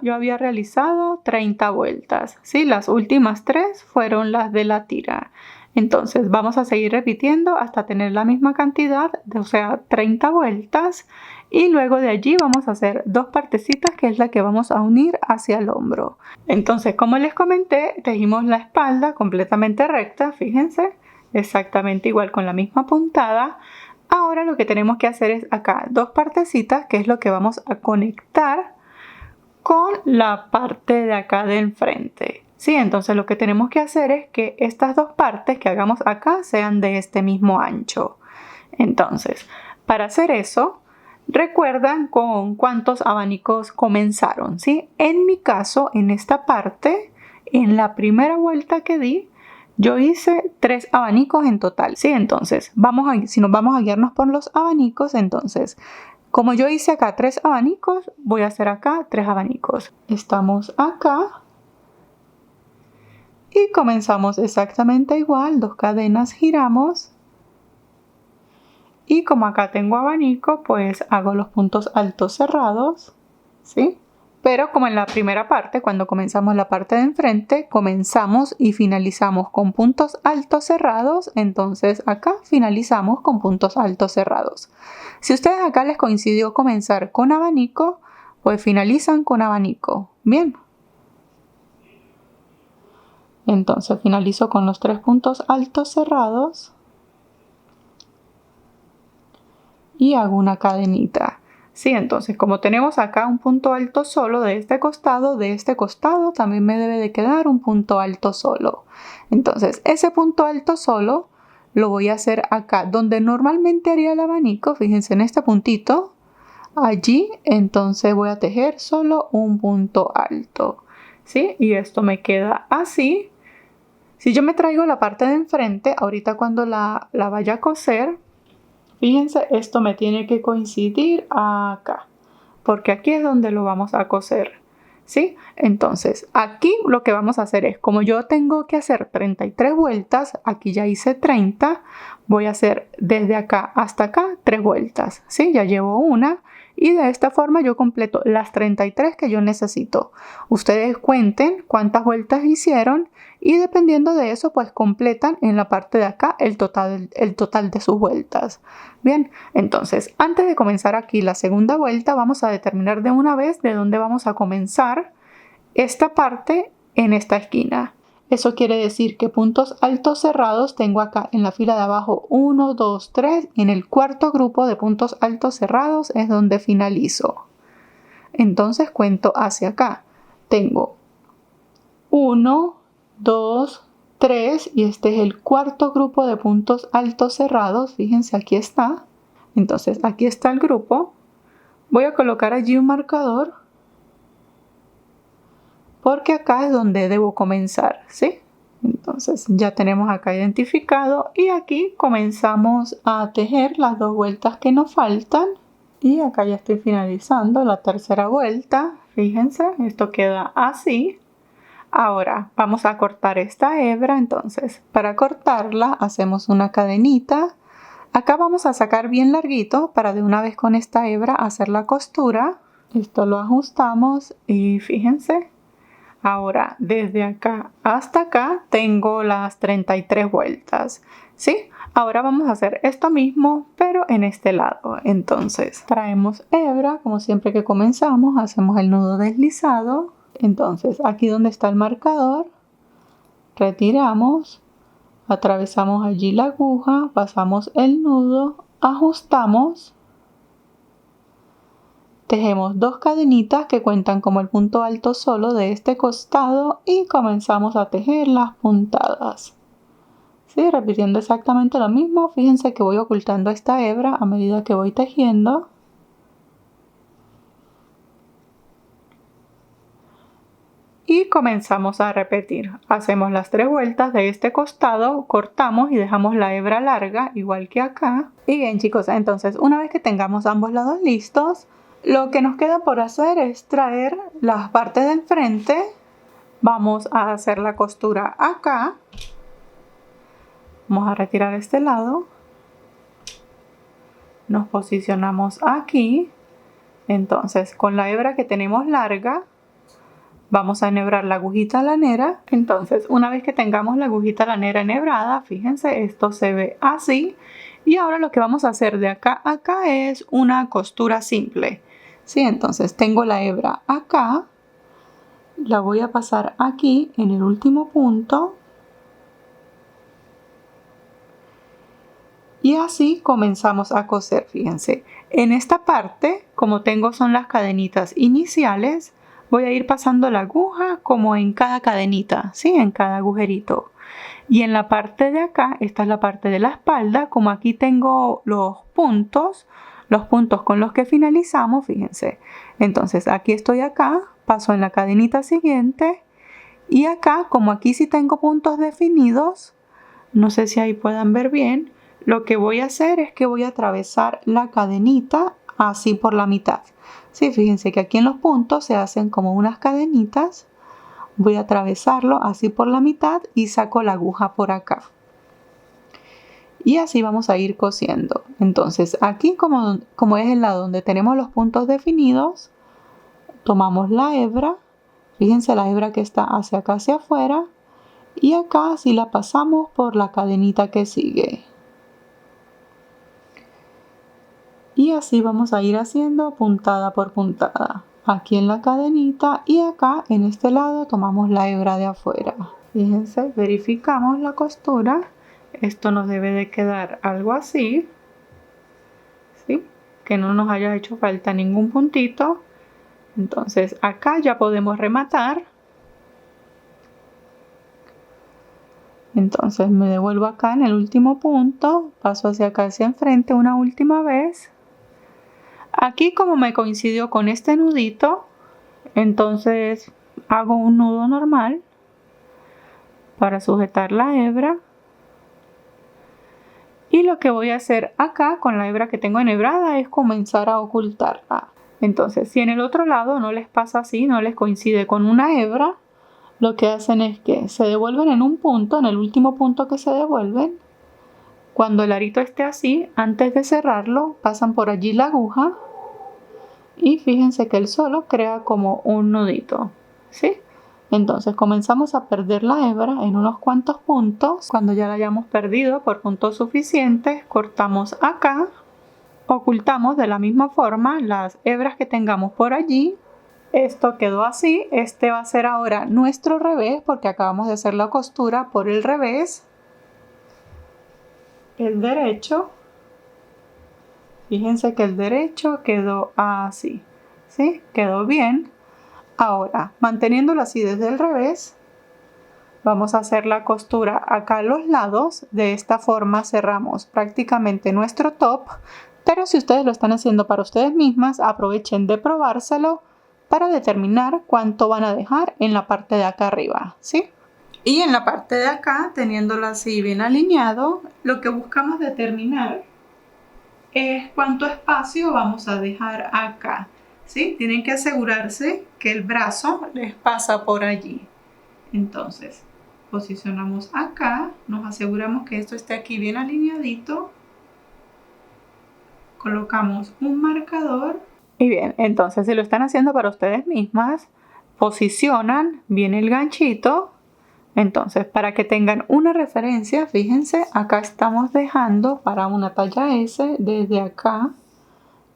yo había realizado 30 vueltas. ¿Sí? Las últimas 3 fueron las de la tira. Entonces vamos a seguir repitiendo hasta tener la misma cantidad, o sea 30 vueltas, y luego de allí vamos a hacer 2 partecitas que es la que vamos a unir hacia el hombro. Entonces, como les comenté, tejimos la espalda completamente recta, fíjense, exactamente igual con la misma puntada. Ahora lo que tenemos que hacer es acá 2 partecitas que es lo que vamos a conectar con la parte de acá de enfrente. Sí, entonces lo que tenemos que hacer es que estas 2 partes que hagamos acá sean de este mismo ancho. Entonces, para hacer eso, recuerdan con cuántos abanicos comenzaron, ¿sí? En mi caso, en esta parte, en la primera vuelta que di, yo hice 3 abanicos en total, ¿sí? Entonces, si nos vamos a guiarnos por los abanicos, entonces, como yo hice acá 3 abanicos, voy a hacer acá 3 abanicos. Estamos acá. Y comenzamos exactamente igual, 2 cadenas, giramos. Y como acá tengo abanico, pues hago los puntos altos cerrados, ¿sí? Pero como en la primera parte, cuando comenzamos la parte de enfrente, comenzamos y finalizamos con puntos altos cerrados, entonces acá finalizamos con puntos altos cerrados. Si ustedes acá les coincidió comenzar con abanico, pues finalizan con abanico. Bien. Entonces finalizo con los 3 puntos altos cerrados y hago una cadenita. Sí, entonces como tenemos acá un punto alto solo de este costado también me debe de quedar un punto alto solo. Entonces ese punto alto solo lo voy a hacer acá donde normalmente haría el abanico, fíjense en este puntito, allí entonces voy a tejer solo un punto alto. ¿Sí? Y esto me queda así. Si yo me traigo la parte de enfrente, ahorita cuando la vaya a coser, fíjense, esto me tiene que coincidir acá, porque aquí es donde lo vamos a coser, ¿sí? Entonces, aquí lo que vamos a hacer es, como yo tengo que hacer 33 vueltas, aquí ya hice 30, voy a hacer desde acá hasta acá 3 vueltas, ¿sí? Ya llevo una. Y de esta forma yo completo las 33 que yo necesito. Ustedes cuenten cuántas vueltas hicieron y dependiendo de eso pues completan en la parte de acá el total de sus vueltas. Bien, entonces antes de comenzar aquí la segunda vuelta vamos a determinar de una vez de dónde vamos a comenzar esta parte en esta esquina. Eso quiere decir que puntos altos cerrados tengo acá en la fila de abajo 1, 2, 3. En el cuarto grupo de puntos altos cerrados es donde finalizo. Entonces cuento hacia acá. Tengo 1, 2, 3 y este es el cuarto grupo de puntos altos cerrados. Fíjense, aquí está. Entonces aquí está el grupo. Voy a colocar allí un marcador, porque acá es donde debo comenzar, ¿sí? Entonces ya tenemos acá identificado y aquí comenzamos a tejer las 2 vueltas que nos faltan y acá ya estoy finalizando la tercera vuelta. Fíjense, esto queda así. Ahora vamos a cortar esta hebra, entonces para cortarla hacemos una cadenita. Acá vamos a sacar bien larguito para de una vez con esta hebra hacer la costura. Esto lo ajustamos y fíjense. Ahora, desde acá hasta acá tengo las 33 vueltas, ¿sí? Ahora vamos a hacer esto mismo, pero en este lado. Entonces, traemos hebra, como siempre que comenzamos, hacemos el nudo deslizado. Entonces, aquí donde está el marcador, retiramos, atravesamos allí la aguja, pasamos el nudo, ajustamos, tejemos 2 cadenitas que cuentan como el punto alto solo de este costado y comenzamos a tejer las puntadas. ¿Sí? Repitiendo exactamente lo mismo, fíjense que voy ocultando esta hebra a medida que voy tejiendo. Y comenzamos a repetir. Hacemos las 3 vueltas de este costado, cortamos y dejamos la hebra larga, igual que acá. Y bien chicos, entonces una vez que tengamos ambos lados listos, lo que nos queda por hacer es traer las partes del frente. Vamos a hacer la costura acá. Vamos a retirar este lado. Nos posicionamos aquí. Entonces, con la hebra que tenemos larga, vamos a enhebrar la agujita lanera. Entonces, una vez que tengamos la agujita lanera enhebrada, fíjense, esto se ve así. Y ahora lo que vamos a hacer de acá a acá es una costura simple. ¿Sí? Entonces, tengo la hebra acá. La voy a pasar aquí en el último punto. Y así comenzamos a coser, fíjense. En esta parte, como tengo son las cadenitas iniciales, voy a ir pasando la aguja como en cada cadenita, ¿sí? En cada agujerito. Y en la parte de acá, esta es la parte de la espalda, como aquí tengo los puntos con los que finalizamos, fíjense. Entonces aquí estoy acá, paso en la cadenita siguiente y acá, como aquí sí tengo puntos definidos, no sé si ahí puedan ver bien, lo que voy a hacer es que voy a atravesar la cadenita así por la mitad. Sí, fíjense que aquí en los puntos se hacen como unas cadenitas. Voy a atravesarlo así por la mitad y saco la aguja por acá. Y así vamos a ir cosiendo. Entonces aquí como es el lado donde tenemos los puntos definidos, tomamos la hebra. Fíjense la hebra que está hacia acá hacia afuera. Y acá así la pasamos por la cadenita que sigue. Y así vamos a ir haciendo puntada por puntada. Aquí en la cadenita y acá en este lado tomamos la hebra de afuera. Fíjense, verificamos la costura. Esto nos debe de quedar algo así. ¿Sí? Que no nos haya hecho falta ningún puntito. Entonces acá ya podemos rematar. Entonces me devuelvo acá en el último punto. Paso hacia acá hacia enfrente una última vez. Aquí como me coincidió con este nudito, entonces hago un nudo normal para sujetar la hebra. Y lo que voy a hacer acá con la hebra que tengo enhebrada es comenzar a ocultarla. Entonces, si en el otro lado no les pasa así, no les coincide con una hebra, lo que hacen es que se devuelven en un punto, en el último punto que se devuelven. Cuando el arito esté así, antes de cerrarlo, pasan por allí la aguja. Y fíjense que él solo crea como un nudito, ¿sí? Entonces comenzamos a perder la hebra en unos cuantos puntos. Cuando ya la hayamos perdido por puntos suficientes, cortamos acá. Ocultamos de la misma forma las hebras que tengamos por allí. Esto quedó así. Este va a ser ahora nuestro revés porque acabamos de hacer la costura por el revés. El derecho. Fíjense que el derecho quedó así, ¿sí? Quedó bien. Ahora, manteniéndolo así desde el revés, vamos a hacer la costura acá a los lados. De esta forma cerramos prácticamente nuestro top. Pero si ustedes lo están haciendo para ustedes mismas, aprovechen de probárselo para determinar cuánto van a dejar en la parte de acá arriba, ¿sí? Y en la parte de acá, teniéndolo así bien alineado, lo que buscamos determinar es cuánto espacio vamos a dejar acá, ¿sí? Tienen que asegurarse que el brazo les pasa por allí. Entonces, posicionamos acá, nos aseguramos que esto esté aquí bien alineadito. Colocamos un marcador. Y bien, entonces si lo están haciendo para ustedes mismas, posicionan bien el ganchito. Entonces, para que tengan una referencia, fíjense, acá estamos dejando para una talla S desde acá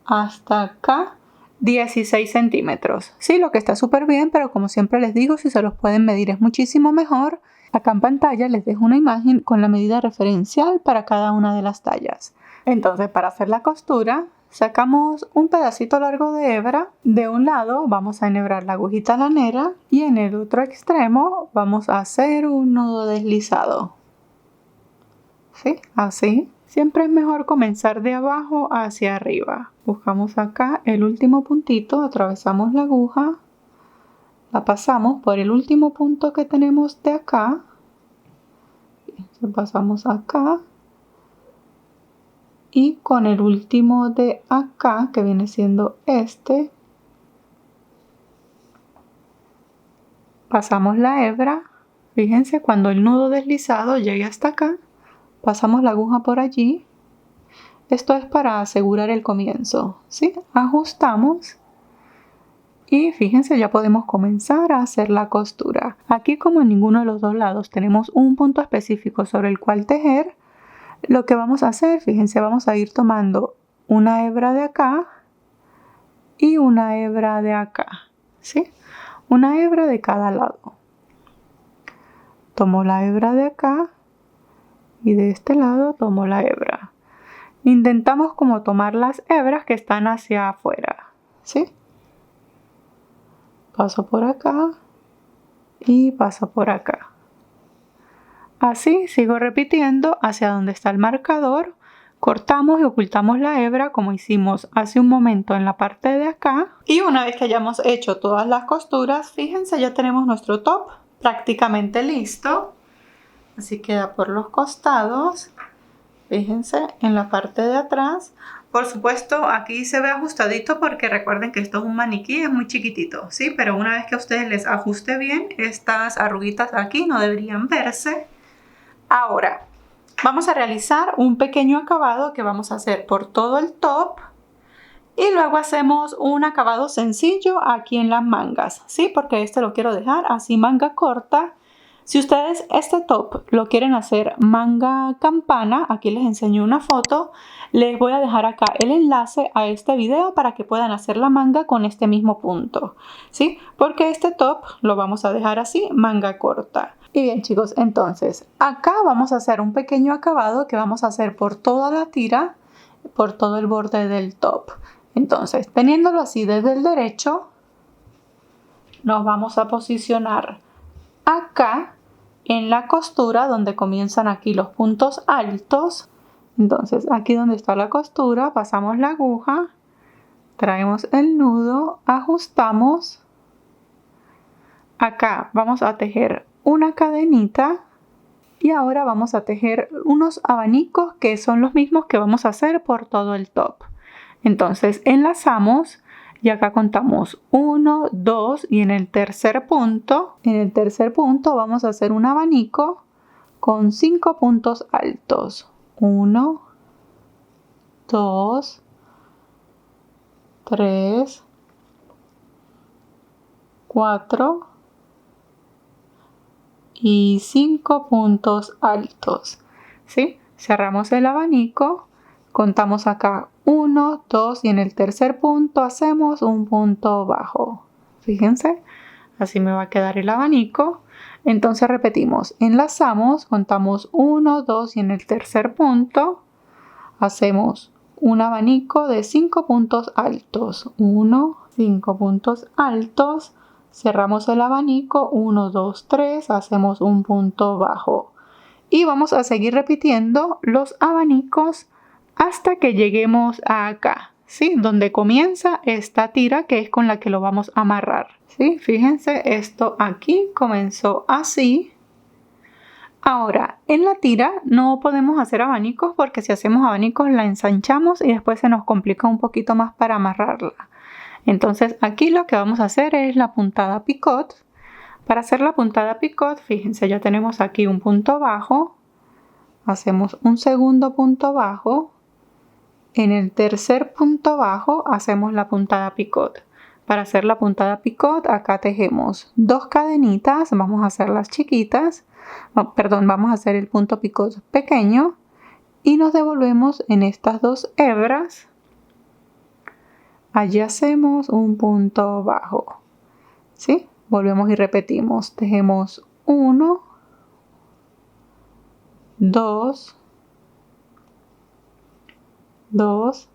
hasta acá 16 centímetros. Sí, lo que está súper bien, pero como siempre les digo, si se los pueden medir es muchísimo mejor. Acá en pantalla les dejo una imagen con la medida referencial para cada una de las tallas. Entonces, para hacer la costura, sacamos un pedacito largo de hebra. De un lado vamos a enhebrar la agujita lanera y en el otro extremo vamos a hacer un nudo deslizado. ¿Sí? Así. Siempre es mejor comenzar de abajo hacia arriba. Buscamos acá el último puntito, atravesamos la aguja, la pasamos por el último punto que tenemos de acá. Pasamos acá. Y con el último de acá, que viene siendo este, pasamos la hebra. Fíjense, cuando el nudo deslizado llegue hasta acá, pasamos la aguja por allí. Esto es para asegurar el comienzo, ¿sí? Ajustamos y fíjense, ya podemos comenzar a hacer la costura. Aquí, como en ninguno de los dos lados tenemos un punto específico sobre el cual tejer, lo que vamos a hacer, fíjense, vamos a ir tomando una hebra de acá y una hebra de acá, ¿sí? Una hebra de cada lado. Tomo la hebra de acá y de este lado tomo la hebra. Intentamos como tomar las hebras que están hacia afuera, ¿sí? Paso por acá y paso por acá. Así sigo repitiendo hacia donde está el marcador. Cortamos y ocultamos la hebra como hicimos hace un momento en la parte de acá. Y una vez que hayamos hecho todas las costuras, fíjense, ya tenemos nuestro top prácticamente listo. Así queda por los costados. Fíjense en la parte de atrás. Por supuesto, aquí se ve ajustadito porque recuerden que esto es un maniquí, es muy chiquitito, ¿sí? Pero una vez que a ustedes les ajuste bien, estas arruguitas aquí no deberían verse. Ahora, vamos a realizar un pequeño acabado que vamos a hacer por todo el top. Y luego hacemos un acabado sencillo aquí en las mangas, ¿sí? Porque este lo quiero dejar así manga corta. Si ustedes este top lo quieren hacer manga campana, aquí les enseño una foto. Les voy a dejar acá el enlace a este video para que puedan hacer la manga con este mismo punto, ¿sí? Porque este top lo vamos a dejar así, manga corta. Y bien chicos, entonces acá vamos a hacer un pequeño acabado que vamos a hacer por toda la tira, por todo el borde del top. Entonces, teniéndolo así desde el derecho, nos vamos a posicionar acá en la costura donde comienzan aquí los puntos altos. Entonces aquí donde está la costura pasamos la aguja, traemos el nudo, ajustamos. Acá vamos a tejer una cadenita y ahora vamos a tejer unos abanicos que son los mismos que vamos a hacer por todo el top. Entonces enlazamos y acá contamos 1, 2 y en el tercer punto vamos a hacer un abanico con 5 puntos altos. 1, 2, 3, 4 y 5 puntos altos, ¿sí? Cerramos el abanico, contamos acá 1, 2 y en el tercer punto hacemos un punto bajo. Fíjense, así me va a quedar el abanico. Entonces repetimos, enlazamos, contamos 1, 2 y en el tercer punto hacemos un abanico de 5 puntos altos. 1, 5 puntos altos. Cerramos el abanico, 1, 2, 3, hacemos un punto bajo. Y vamos a seguir repitiendo los abanicos hasta que lleguemos a acá, ¿sí? Donde comienza esta tira que es con la que lo vamos a amarrar, ¿sí? Fíjense, esto aquí comenzó así. Ahora, en la tira no podemos hacer abanicos porque si hacemos abanicos la ensanchamos y después se nos complica un poquito más para amarrarla. Entonces aquí lo que vamos a hacer es la puntada picot. Para hacer la puntada picot, fíjense, ya tenemos aquí un punto bajo. Hacemos un segundo punto bajo. En el tercer punto bajo hacemos la puntada picot. Para hacer la puntada picot, acá tejemos 2 cadenitas, vamos a hacerlas chiquitas, vamos a hacer el punto picot pequeño y nos devolvemos en estas 2 hebras. Allí hacemos un punto bajo, ¿sí? Volvemos y repetimos, tejemos 1, 2, 2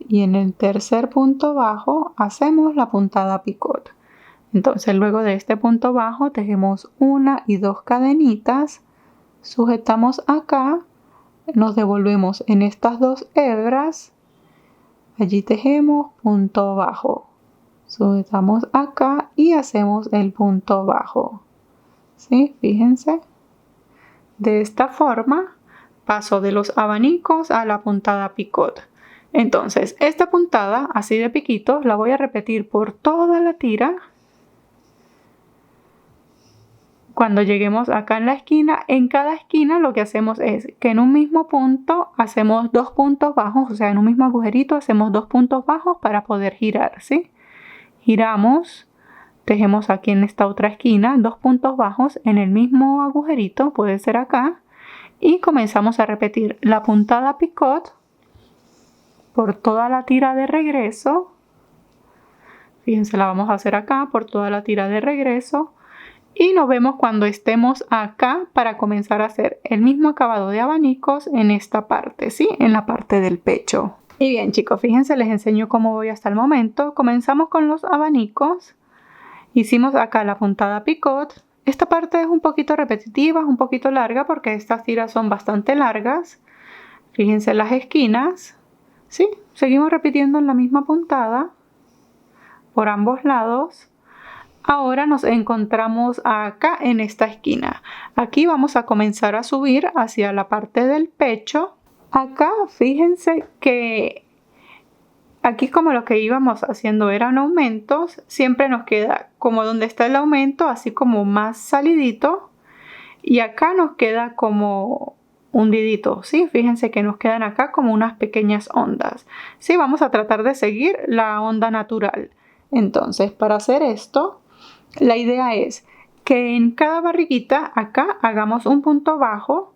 y en el tercer punto bajo hacemos la puntada picot. Entonces luego de este punto bajo tejemos 1 y 2 cadenitas, sujetamos acá, nos devolvemos en estas 2 hebras, allí tejemos punto bajo, sujetamos acá y hacemos el punto bajo, ¿sí? Fíjense, de esta forma paso de los abanicos a la puntada picot. Entonces esta puntada así de piquitos la voy a repetir por toda la tira. Cuando lleguemos acá en la esquina, en cada esquina lo que hacemos es que en un mismo punto hacemos 2 puntos bajos, o sea, en un mismo agujerito hacemos 2 puntos bajos para poder girar, ¿sí? Giramos, tejemos aquí en esta otra esquina 2 puntos bajos en el mismo agujerito, puede ser acá, y comenzamos a repetir la puntada picot por toda la tira de regreso. Fíjense, la vamos a hacer acá por toda la tira de regreso. Y nos vemos cuando estemos acá para comenzar a hacer el mismo acabado de abanicos en esta parte, ¿sí? En la parte del pecho. Y bien, chicos, fíjense, les enseño cómo voy hasta el momento. Comenzamos con los abanicos. Hicimos acá la puntada picot. Esta parte es un poquito repetitiva, un poquito larga porque estas tiras son bastante largas. Fíjense las esquinas, ¿sí? Seguimos repitiendo en la misma puntada por ambos lados. Ahora nos encontramos acá en esta esquina. Aquí vamos a comenzar a subir hacia la parte del pecho. Acá fíjense que aquí como lo que íbamos haciendo eran aumentos, siempre nos queda como donde está el aumento, así como más salidito. Y acá nos queda como hundidito, ¿sí? Fíjense que nos quedan acá como unas pequeñas ondas. Sí, vamos a tratar de seguir la onda natural. Entonces, para hacer esto, la idea es que en cada barriguita acá hagamos un punto bajo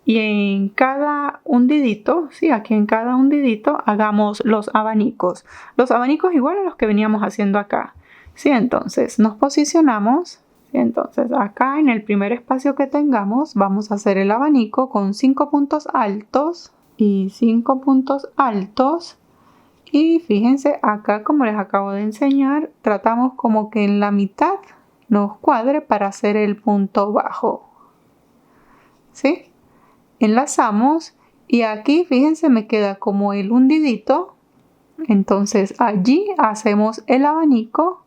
y en cada hundidito, sí, aquí en cada hundidito hagamos los abanicos. Los abanicos igual a los que veníamos haciendo acá. Sí, entonces nos posicionamos. Entonces acá en el primer espacio que tengamos vamos a hacer el abanico con 5 puntos altos y 5 puntos altos. Y fíjense acá como les acabo de enseñar, tratamos como que en la mitad nos cuadre para hacer el punto bajo, ¿sí? Enlazamos y aquí fíjense me queda como el hundidito. Entonces allí hacemos el abanico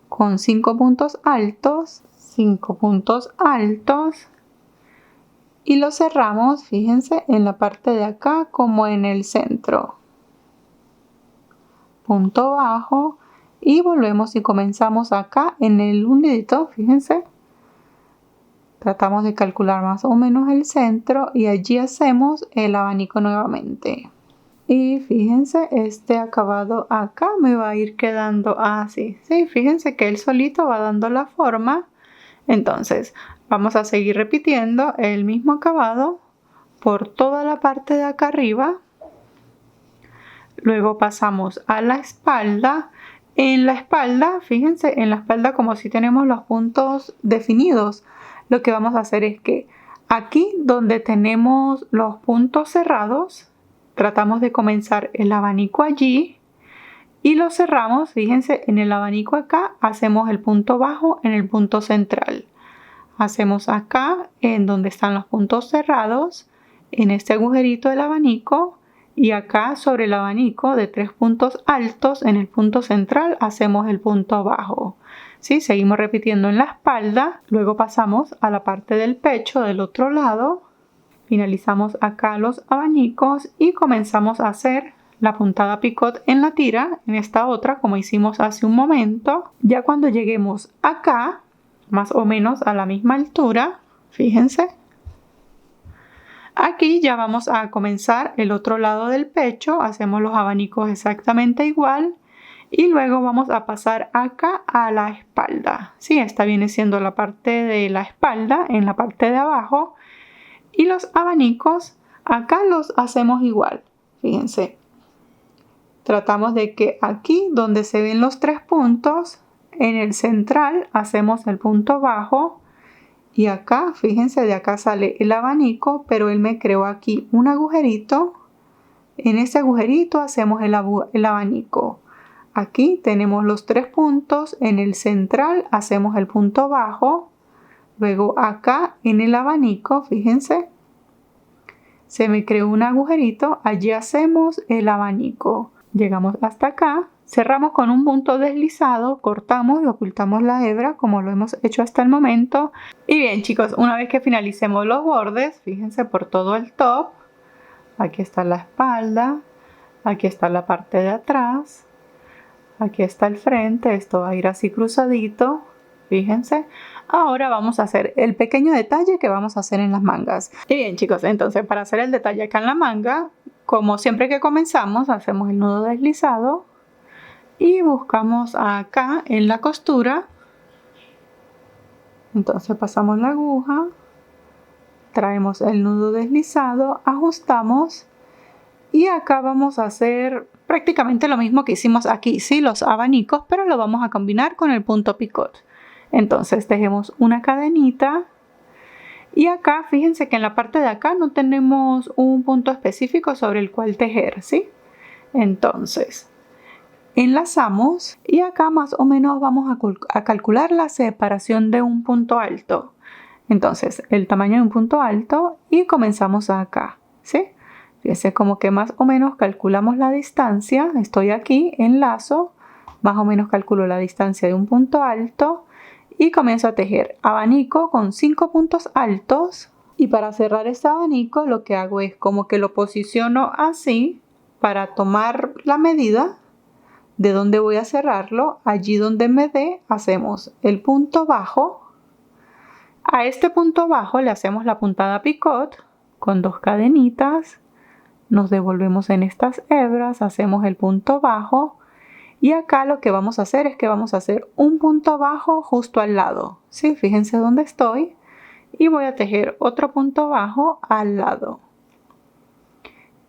con 5 puntos altos, 5 puntos altos y lo cerramos, fíjense, en la parte de acá como en el centro. Punto bajo y volvemos y comenzamos acá en el hundidito, fíjense. Tratamos de calcular más o menos el centro y allí hacemos el abanico nuevamente. Y fíjense, este acabado acá me va a ir quedando así. Sí, fíjense que él solito va dando la forma. Entonces, vamos a seguir repitiendo el mismo acabado por toda la parte de acá arriba. Luego pasamos a la espalda. En la espalda, fíjense, en la espalda como si tenemos los puntos definidos. Lo que vamos a hacer es que aquí donde tenemos los puntos cerrados, tratamos de comenzar el abanico allí y lo cerramos, fíjense, en el abanico acá hacemos el punto bajo en el punto central. Hacemos acá en donde están los puntos cerrados, en este agujerito del abanico y acá sobre el abanico de 3 puntos altos en el punto central hacemos el punto bajo. ¿Sí? Seguimos repitiendo en la espalda, luego pasamos a la parte del pecho del otro lado, finalizamos acá los abanicos y comenzamos a hacer la puntada picot en la tira, en esta otra como hicimos hace un momento. Ya cuando lleguemos acá, más o menos a la misma altura, fíjense, aquí ya vamos a comenzar el otro lado del pecho, hacemos los abanicos exactamente igual Y luego vamos a pasar acá a la espalda. Sí, esta viene siendo la parte de la espalda en la parte de abajo. Y los abanicos acá los hacemos igual. Fíjense. Tratamos de que aquí donde se ven los 3 puntos, en el central hacemos el punto bajo. Y acá, fíjense, de acá sale el abanico, pero él me creó aquí un agujerito. En ese agujerito hacemos el abanico. Aquí tenemos los 3 puntos, en el central hacemos el punto bajo, luego acá en el abanico, fíjense, se me creó un agujerito, allí hacemos el abanico. Llegamos hasta acá, cerramos con un punto deslizado, cortamos y ocultamos la hebra como lo hemos hecho hasta el momento. Y bien chicos, una vez que finalicemos los bordes, fíjense por todo el top, aquí está la espalda, aquí está la parte de atrás. Aquí está el frente, esto va a ir así cruzadito, fíjense. Ahora vamos a hacer el pequeño detalle que vamos a hacer en las mangas. Y bien chicos, entonces para hacer el detalle acá en la manga, como siempre que comenzamos, hacemos el nudo deslizado y buscamos acá en la costura. Entonces pasamos la aguja, traemos el nudo deslizado, ajustamos y acá vamos a hacer prácticamente lo mismo que hicimos aquí, sí, los abanicos, pero lo vamos a combinar con el punto picot. Entonces tejemos una cadenita y acá fíjense que en la parte de acá no tenemos un punto específico sobre el cual tejer, ¿sí? Entonces enlazamos y acá más o menos vamos a calcular la separación de un punto alto. Entonces el tamaño de un punto alto y comenzamos acá, ¿sí? Fíjense como que más o menos calculamos la distancia, estoy aquí, enlazo, más o menos calculo la distancia de un punto alto y comienzo a tejer abanico con 5 puntos altos. Y para cerrar este abanico lo que hago es como que lo posiciono así para tomar la medida de donde voy a cerrarlo. Allí donde me dé hacemos el punto bajo. A este punto bajo le hacemos la puntada picot con 2 cadenitas. Nos devolvemos en estas hebras, hacemos el punto bajo y acá lo que vamos a hacer es que vamos a hacer un punto bajo justo al lado, ¿sí? Fíjense dónde estoy y voy a tejer otro punto bajo al lado.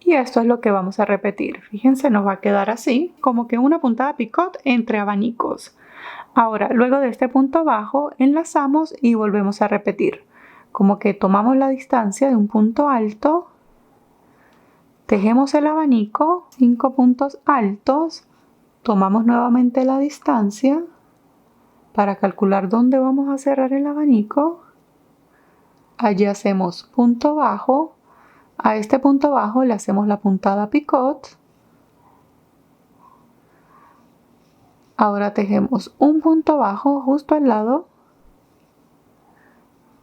Y esto es lo que vamos a repetir. Fíjense, nos va a quedar así, como que una puntada picot entre abanicos. Ahora, luego de este punto bajo, enlazamos y volvemos a repetir. Como que tomamos la distancia de un punto alto. Tejemos el abanico, 5 puntos altos, tomamos nuevamente la distancia para calcular dónde vamos a cerrar el abanico. Allí hacemos punto bajo, a este punto bajo le hacemos la puntada picot. Ahora tejemos un punto bajo justo al lado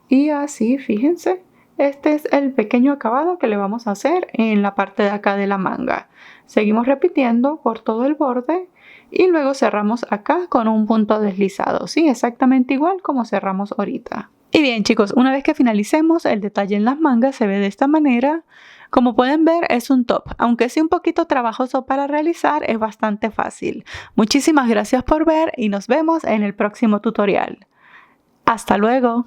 y así, fíjense. Este es el pequeño acabado que le vamos a hacer en la parte de acá de la manga. Seguimos repitiendo por todo el borde y luego cerramos acá con un punto deslizado, ¿sí? Exactamente igual como cerramos ahorita. Y bien chicos, una vez que finalicemos, el detalle en las mangas se ve de esta manera. Como pueden ver, es un top. Aunque sí un poquito trabajoso para realizar, es bastante fácil. Muchísimas gracias por ver y nos vemos en el próximo tutorial. ¡Hasta luego!